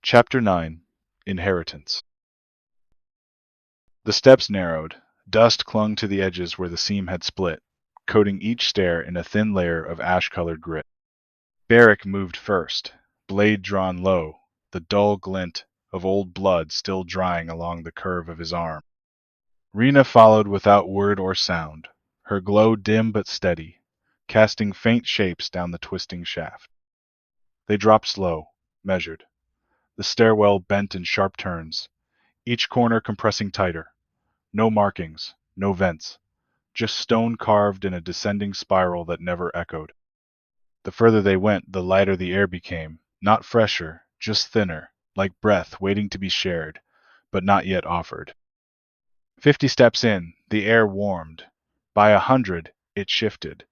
Chapter 9 Inheritance. The steps narrowed. Dust clung to the edges where the seam had split, coating each stair in a thin layer of ash-colored grit. Berik moved first, blade drawn low, the dull glint of old blood still drying along the curve of his arm. Rina followed without word or sound, her glow dim but steady, casting faint shapes down the twisting shaft. They dropped slow, measured. The stairwell bent in sharp turns, each corner compressing tighter. No markings, no vents, just stone carved in a descending spiral that never echoed. The further they went, the lighter the air became, not fresher, just thinner, like breath waiting to be shared, but not yet offered. 50 steps in, the air warmed. By 100, it shifted.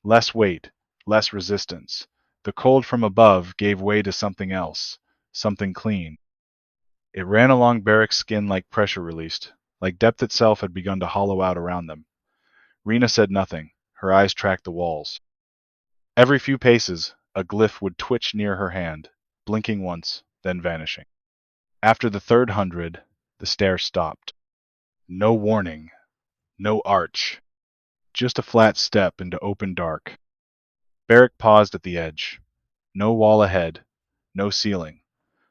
Less weight, less resistance. The cold from above gave way to something else, something clean. It ran along Berik's skin like pressure released, like depth itself had begun to hollow out around them. Rina said nothing. Her eyes tracked the walls. Every few paces, a glyph would twitch near her hand, blinking once, then vanishing. After the third 100, the stair stopped. No warning, no arch, just a flat step into open dark. Berik paused at the edge. No wall ahead, no ceiling,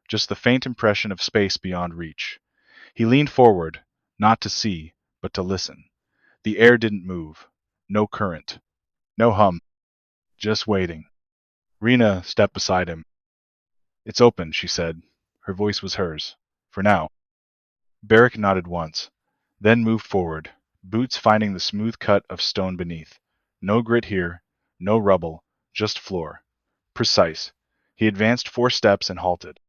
just the faint impression of space beyond reach. He leaned forward, not to see, but to listen. The air didn't move. No current. No hum. Just waiting. Rina stepped beside him. "It's open," she said. Her voice was hers. "For now." Berik nodded once, then moved forward, boots finding the smooth cut of stone beneath. No grit here, no rubble, just floor. Precise. He advanced 4 steps and halted.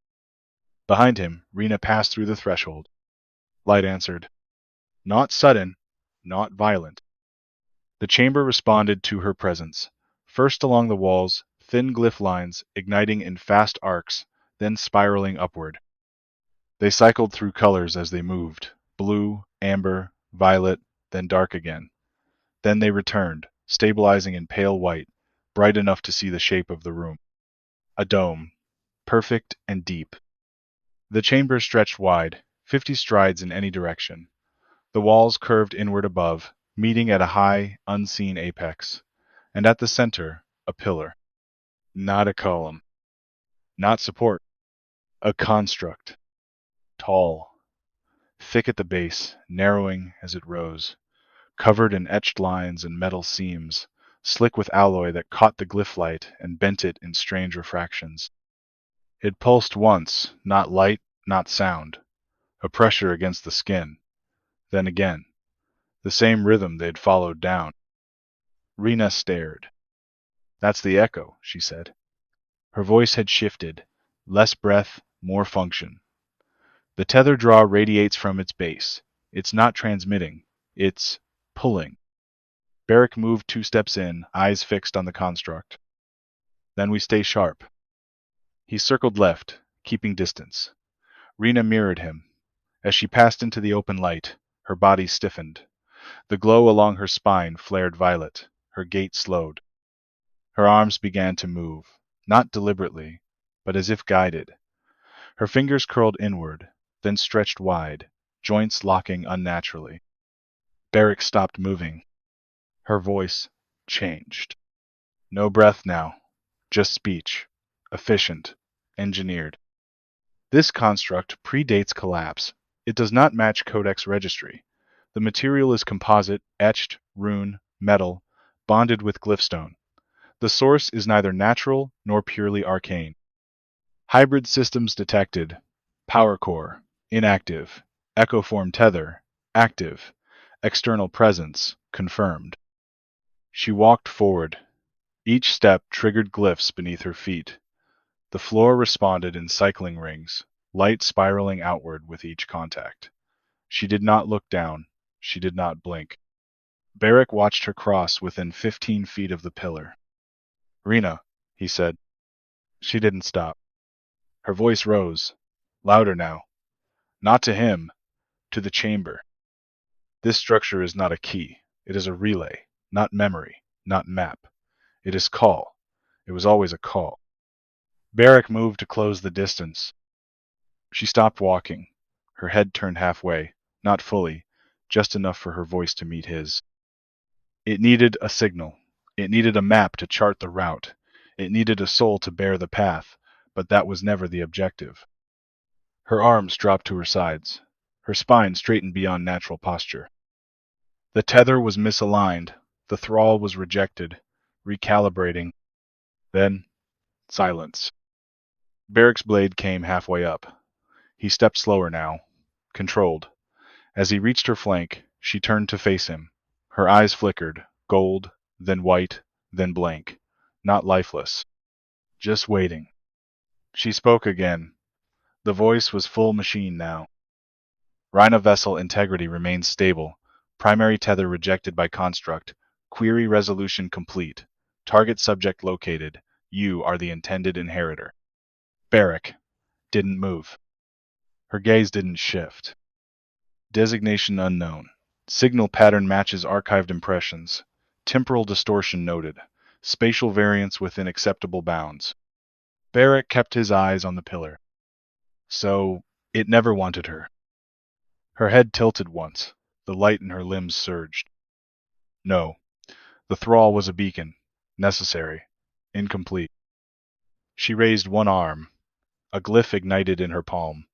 Behind him, Rina passed through the threshold. Light answered. Not sudden, not violent. The chamber responded to her presence. First along the walls, thin glyph lines igniting in fast arcs, then spiraling upward. They cycled through colors as they moved, blue, amber, violet, then dark again. Then they returned, stabilizing in pale white, bright enough to see the shape of the room. A dome, perfect and deep. The chamber stretched wide, 50 strides in any direction. The walls curved inward above, meeting at a high, unseen apex. And at the center, a pillar. Not a column. Not support. A construct. Tall. Thick at the base, narrowing as it rose. Covered in etched lines and metal seams, slick with alloy that caught the glyph light and bent it in strange refractions. It pulsed once, not light, not sound. A pressure against the skin. Then again. The same rhythm they'd followed down. Rina stared. "That's the echo," she said. Her voice had shifted. Less breath, more function. The tether draw radiates from its base. It's not transmitting. It's pulling. Berik moved 2 steps in, eyes fixed on the construct. "Then we stay sharp." He circled left, keeping distance. Rina mirrored him. As she passed into the open light, her body stiffened. The glow along her spine flared violet. Her gait slowed. Her arms began to move, not deliberately, but as if guided. Her fingers curled inward, then stretched wide, joints locking unnaturally. Berik stopped moving. Her voice changed. No breath now, just speech. Efficient. Engineered. This construct predates collapse. It does not match Codex registry. The material is composite, etched, rune, metal, bonded with glyphstone. The source is neither natural nor purely arcane. Hybrid systems detected. Power core, inactive. Echoform tether, active. External presence, confirmed. She walked forward. Each step triggered glyphs beneath her feet. The floor responded in cycling rings, light spiraling outward with each contact. She did not look down. She did not blink. Berik watched her cross within 15 feet of the pillar. "Rina," he said. She didn't stop. Her voice rose, louder now. Not to him, to the chamber. "This structure is not a key. It is a relay, not memory, not map. It is call. It was always a call." Berik moved to close the distance. She stopped walking, her head turned halfway, not fully, just enough for her voice to meet his. It needed a signal. It needed a map to chart the route. It needed a soul to bear the path, but that was never the objective. Her arms dropped to her sides. Her spine straightened beyond natural posture. The tether was misaligned. The thrall was rejected, recalibrating. Then, silence. Berik's blade came halfway up. He stepped slower now, controlled. As he reached her flank, she turned to face him. Her eyes flickered, gold, then white, then blank. Not lifeless. Just waiting. She spoke again. The voice was full machine now. Rhina vessel integrity remains stable. Primary tether rejected by construct. Query resolution complete. Target subject located. You are the intended inheritor. Berik didn't move. Her gaze didn't shift. Designation unknown. Signal pattern matches archived impressions. Temporal distortion noted. Spatial variance within acceptable bounds. Berik kept his eyes on the pillar. So, it never wanted her. Her head tilted once. The light in her limbs surged. No. The thrall was a beacon. Necessary. Incomplete. She raised one arm. A glyph ignited in her palm.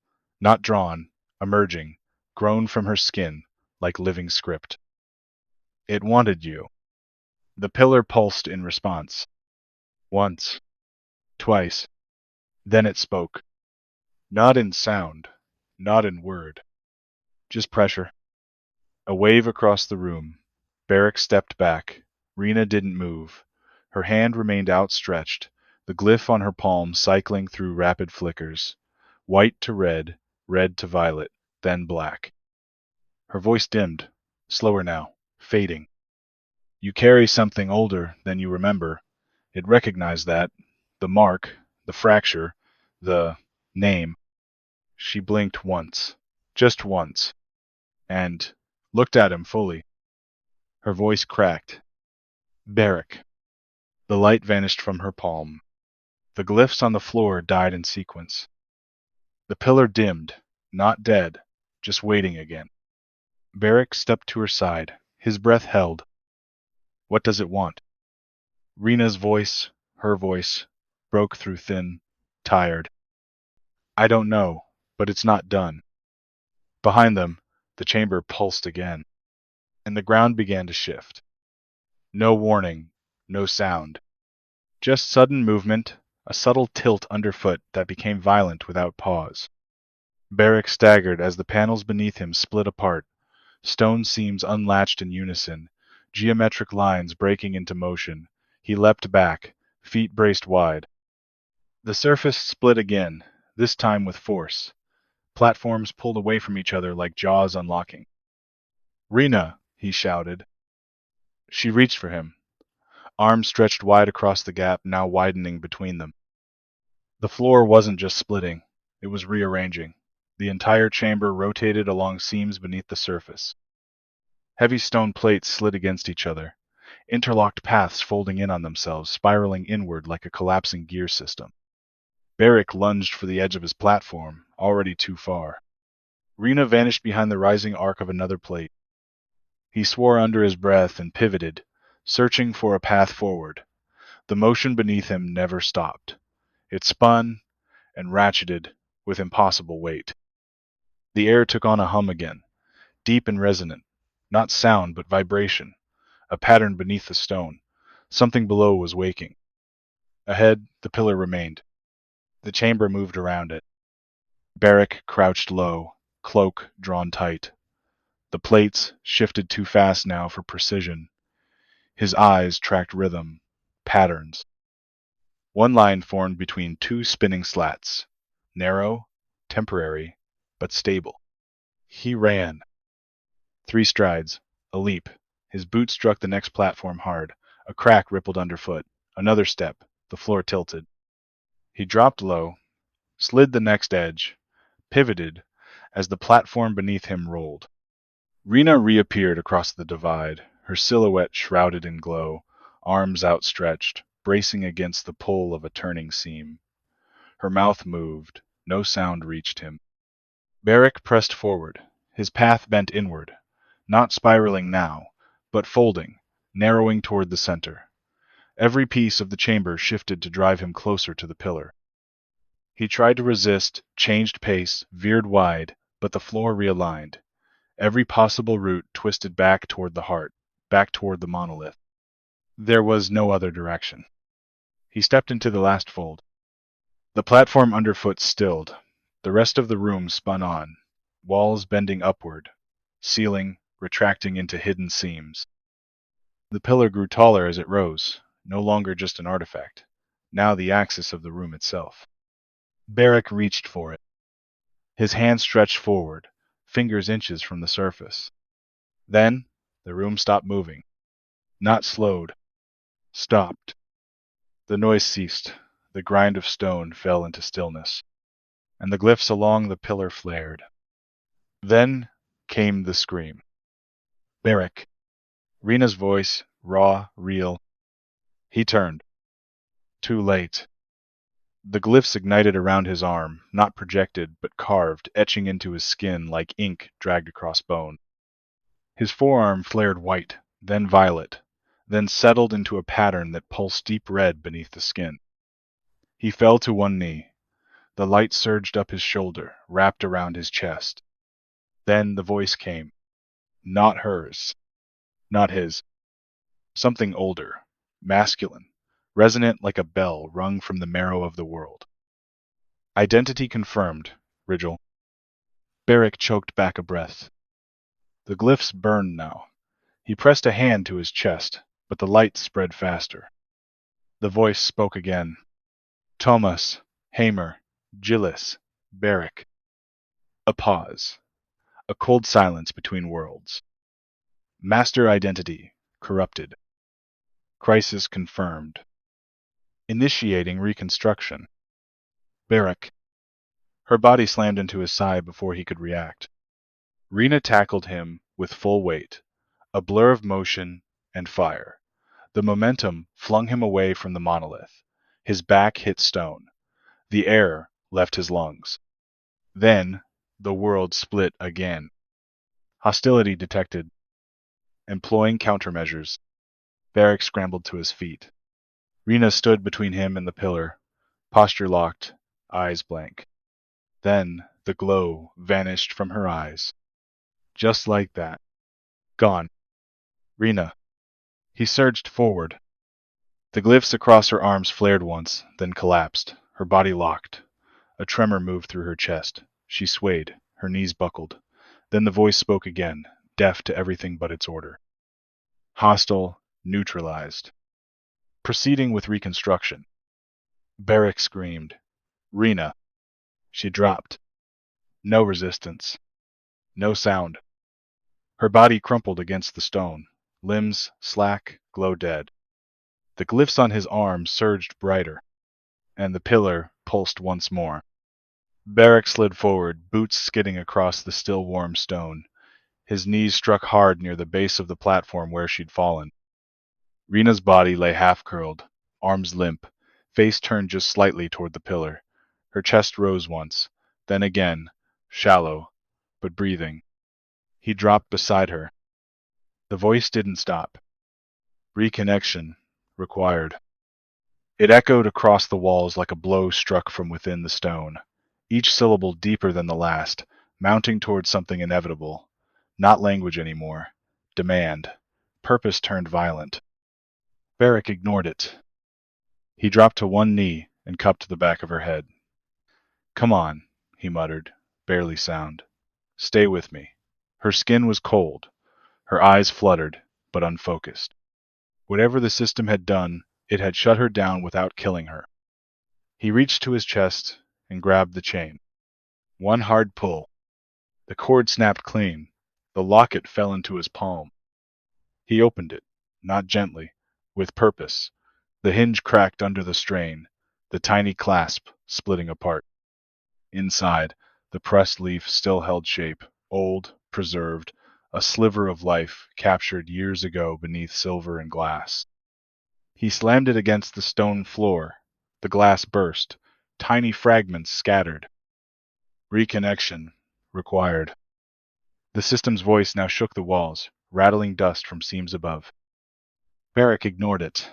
Not drawn. Emerging. Grown from her skin. Like living script. It wanted you. The pillar pulsed in response. Once. Twice. Then it spoke. Not in sound. Not in word. Just pressure. A wave across the room. Berik stepped back. Rina didn't move. Her hand remained outstretched, the glyph on her palm cycling through rapid flickers. White to red to violet, then black. Her voice dimmed, slower now, fading. You carry something older than you remember. It recognized that. The mark, the fracture, the name. She blinked once, just once, and looked at him fully. Her voice cracked. Berik. The light vanished from her palm. The glyphs on the floor died in sequence. The pillar dimmed, not dead, just waiting again. Berik stepped to her side, his breath held. What does it want? Rina's voice, her voice, broke through thin, tired. I don't know, but it's not done. Behind them, the chamber pulsed again, and the ground began to shift. No warning, no sound. Just sudden movement, a subtle tilt underfoot that became violent without pause. Berik staggered as the panels beneath him split apart, stone seams unlatched in unison, geometric lines breaking into motion. He leapt back, feet braced wide. The surface split again, this time with force. Platforms pulled away from each other like jaws unlocking. Rina, he shouted. She reached for him, arms stretched wide across the gap now widening between them. The floor wasn't just splitting, it was rearranging. The entire chamber rotated along seams beneath the surface. Heavy stone plates slid against each other, interlocked paths folding in on themselves, spiraling inward like a collapsing gear system. Berik lunged for the edge of his platform, already too far. Rina vanished behind the rising arc of another plate. He swore under his breath and pivoted, searching for a path forward. The motion beneath him never stopped. It spun and ratcheted with impossible weight. The air took on a hum again, deep and resonant. Not sound, but vibration. A pattern beneath the stone. Something below was waking. Ahead, the pillar remained. The chamber moved around it. Berik crouched low, cloak drawn tight. The plates shifted too fast now for precision. His eyes tracked rhythm, patterns. One line formed between two spinning slats. Narrow, temporary, but stable. He ran. 3 strides. A leap. His boot struck the next platform hard. A crack rippled underfoot. Another step. The floor tilted. He dropped low, slid the next edge, pivoted as the platform beneath him rolled. Rina reappeared across the divide, her silhouette shrouded in glow, arms outstretched, bracing against the pull of a turning seam. Her mouth moved. No sound reached him. Berik pressed forward, his path bent inward, not spiraling now, but folding, narrowing toward the center. Every piece of the chamber shifted to drive him closer to the pillar. He tried to resist, changed pace, veered wide, but the floor realigned. Every possible route twisted back toward the heart, back toward the monolith. There was no other direction. He stepped into the last fold. The platform underfoot stilled. The rest of the room spun on, walls bending upward, ceiling retracting into hidden seams. The pillar grew taller as it rose, no longer just an artifact, now the axis of the room itself. Berik reached for it. His hand stretched forward, fingers inches from the surface. Then, the room stopped moving. Not slowed. Stopped. The noise ceased. The grind of stone fell into stillness, and the glyphs along the pillar flared. Then came the scream. Berik. Rina's voice, raw, real. He turned. Too late. The glyphs ignited around his arm, not projected, but carved, etching into his skin like ink dragged across bone. His forearm flared white, then violet, then settled into a pattern that pulsed deep red beneath the skin. He fell to one knee. The light surged up his shoulder, wrapped around his chest. Then the voice came. Not hers. Not his. Something older, masculine, resonant like a bell rung from the marrow of the world. Identity confirmed, Rigel. Berik choked back a breath. The glyphs burned now. He pressed a hand to his chest, but the light spread faster. The voice spoke again. Thomas, Hamer, Gillis, Berik. A pause. A cold silence between worlds. Master identity corrupted. Crisis confirmed. Initiating reconstruction. Berik. Her body slammed into his side before he could react. Rina tackled him with full weight, a blur of motion and fire. The momentum flung him away from the monolith. His back hit stone. The air left his lungs. Then, the world split again. Hostility detected. Employing countermeasures. Berik scrambled to his feet. Rina stood between him and the pillar, posture locked, eyes blank. Then, the glow vanished from her eyes. Just like that. Gone. Rina. He surged forward. The glyphs across her arms flared once, then collapsed, her body locked. A tremor moved through her chest. She swayed, her knees buckled. Then the voice spoke again, deaf to everything but its order. Hostile, neutralized. Proceeding with reconstruction. Berik screamed. Rina. She dropped. No resistance. No sound. Her body crumpled against the stone, limbs slack, glow dead. The glyphs on his arm surged brighter, and the pillar pulsed once more. Berik slid forward, boots skidding across the still warm stone. His knees struck hard near the base of the platform where she'd fallen. Rina's body lay half-curled, arms limp, face turned just slightly toward the pillar. Her chest rose once, then again, shallow, but breathing. He dropped beside her. The voice didn't stop. Reconnection required. It echoed across the walls like a blow struck from within the stone, each syllable deeper than the last, mounting toward something inevitable. Not language anymore. Demand. Purpose turned violent. Berik ignored it. He dropped to one knee and cupped the back of her head. Come on, he muttered, barely sound. Stay with me. Her skin was cold. Her eyes fluttered, but unfocused. Whatever the system had done, it had shut her down without killing her. He reached to his chest and grabbed the chain. One hard pull. The cord snapped clean. The locket fell into his palm. He opened it, not gently, with purpose. The hinge cracked under the strain, the tiny clasp splitting apart. Inside, the pressed leaf still held shape, old, preserved, a sliver of life captured years ago beneath silver and glass. He slammed it against the stone floor. The glass burst. Tiny fragments scattered. Reconnection Required. The system's voice now shook the walls, rattling dust from seams above. Berik ignored it.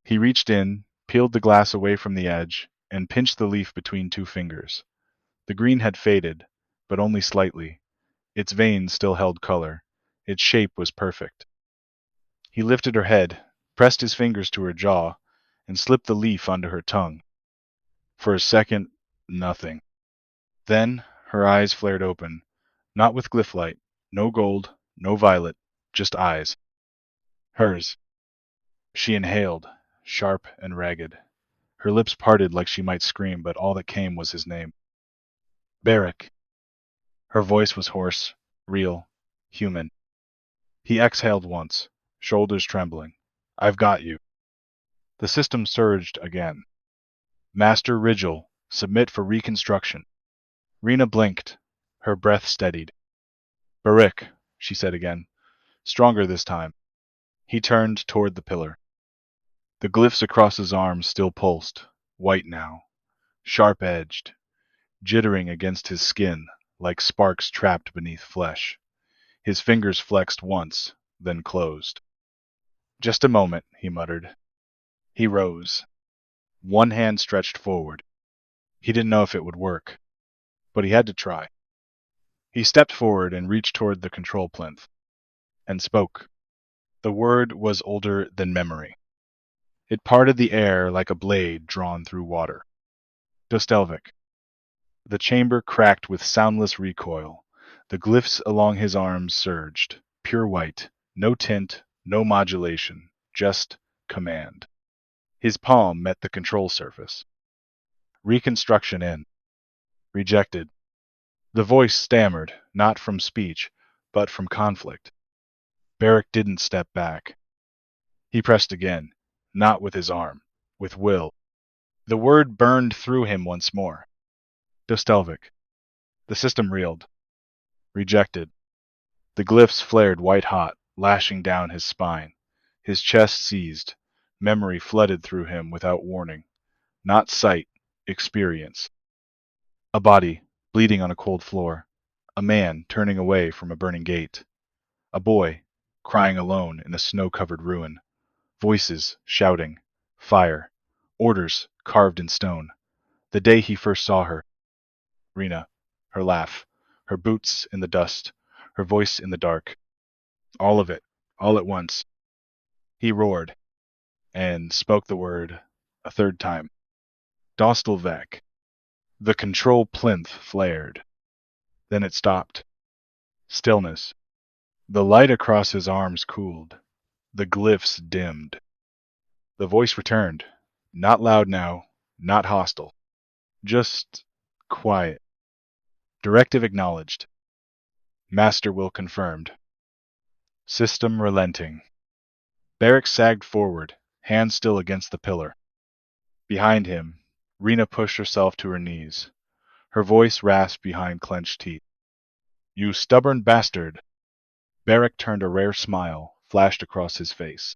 He reached in, peeled the glass away from the edge, and pinched the leaf between two fingers. The green had faded, but only slightly. Its veins still held color. Its shape was perfect. He lifted her head, pressed his fingers to her jaw, and slipped the leaf onto her tongue. For a second, nothing. Then her eyes flared open, not with glyph light, no gold, no violet, just eyes. Hers. She inhaled, sharp and ragged. Her lips parted like she might scream, but all that came was his name. Berik. Her voice was hoarse, real, human. He exhaled once, shoulders trembling. I've got you. The system surged again. Master Rigel, submit for reconstruction. Rina blinked. Her breath steadied. Berik, she said again, stronger this time. He turned toward the pillar. The glyphs across his arms still pulsed, white now, sharp-edged, jittering against his skin like sparks trapped beneath flesh. His fingers flexed once, then closed. Just a moment, he muttered. He rose. One hand stretched forward. He didn't know if it would work, but he had to try. He stepped forward and reached toward the control plinth, and spoke. The word was older than memory. It parted the air like a blade drawn through water. Dostelvik. The chamber cracked with soundless recoil. The glyphs along his arms surged, pure white, no tint, no modulation, just command. His palm met the control surface. Reconstruction in. Rejected. The voice stammered, not from speech, but from conflict. Berik didn't step back. He pressed again, not with his arm, with will. The word burned through him once more. Dostelvik. The system reeled. Rejected. The glyphs flared white-hot, lashing down his spine. His chest seized. Memory flooded through him without warning. Not sight, experience. A body, bleeding on a cold floor. A man turning away from a burning gate. A boy, crying alone in a snow-covered ruin. Voices shouting. Fire. Orders carved in stone. The day he first saw her. Rina. Her laugh. Her boots in the dust. Her voice in the dark. All of it, all at once. He roared, and spoke the word a third time. Dostelvik. The control plinth flared. Then it stopped. Stillness. The light across his arms cooled. The glyphs dimmed. The voice returned. Not loud now, not hostile. Just quiet. Directive acknowledged. Master will confirmed. System relenting. Berik sagged forward, hand still against the pillar. Behind him, Rina pushed herself to her knees. Her voice rasped behind clenched teeth. You stubborn bastard! Berik turned a rare smile, flashed across his face.